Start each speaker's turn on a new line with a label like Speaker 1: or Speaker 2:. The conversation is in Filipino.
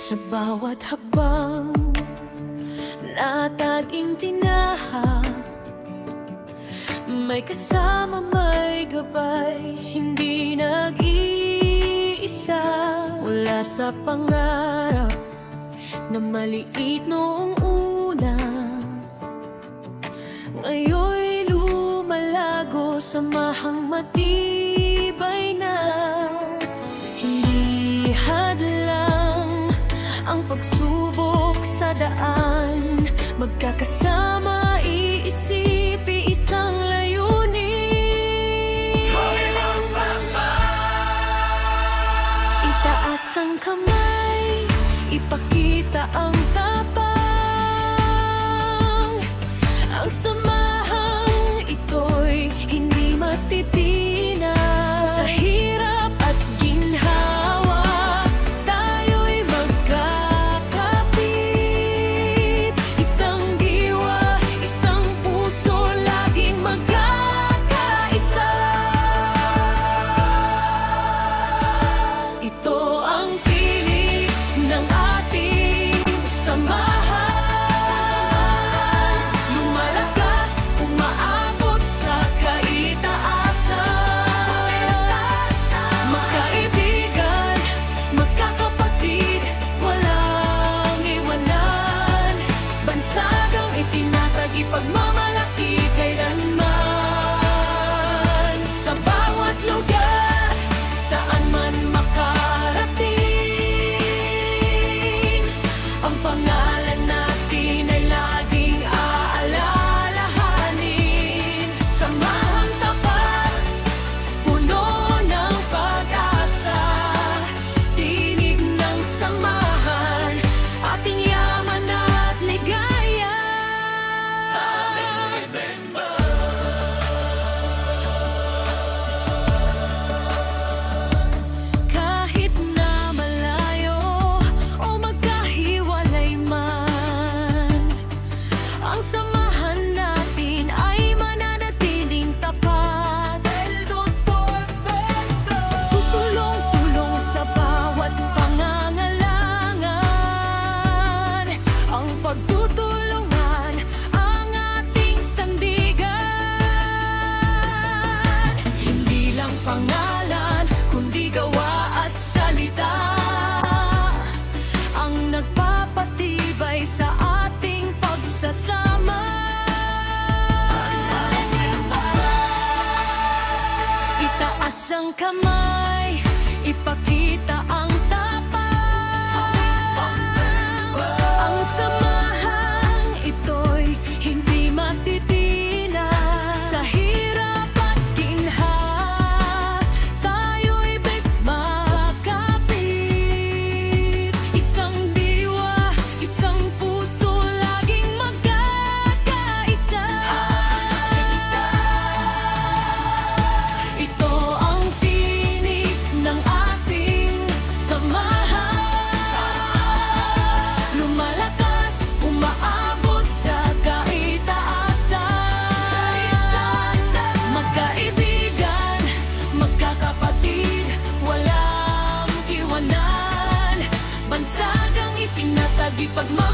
Speaker 1: Sa bawat hakbang na ating tinahak, may kasama, may gabay, hindi nag-iisa. Mula sa pangarap na maliit noong una, ngayon'y lumalago, samahang matibay na. Hindi hadlang ang pagsubok sa daan, magkakasama iisip, isang layunin. Itaas ang kamay, ipakita ang tapang. Ang samahang ito'y hindi matitinag. Sa hirap at ginhawa, tayo'y magkakapit. Isang diwa, isang puso, laging magkakaisa. Ito ang tinig ng ating samahan, lumalakas, umaabot sa kaitaasan. Magkaibigan, magkakapatid, walang iwanan. Bansagang itinatag, ipagmamalaki kailanman. Sa bawat lugar, saan man makarating, ang pangalan natin ay laging aalalahanin. Samahang tapat, puno ng pag-asa, tinig ng samahan, ating yaman at ligaya. Kahit na malayo o magkahiwalay man, ang samahan natin ay mananatiling tapat. Tutulong-tulong sa bawat pangangailangan, ang pagtutulungan ang ating sandigan. Hindi lang pangalan, kundi gawa at salita ang nagpapatibay sa ating pagsasama. Itaas ang kamay, ipakita ang tapang. Ang samahang ito'y hindi matitinag. Sa hirap at ginhawa, tayo'y magkakapit. Isang diwa, isang puso, laging magkakaisa. Ito ang tinig ng ating samahan, lumalakas, umaabot sa kaitaasan. Magkaibigan, magkakapatid, walang iwanan. Bansagang itinatag, ipagmamahal.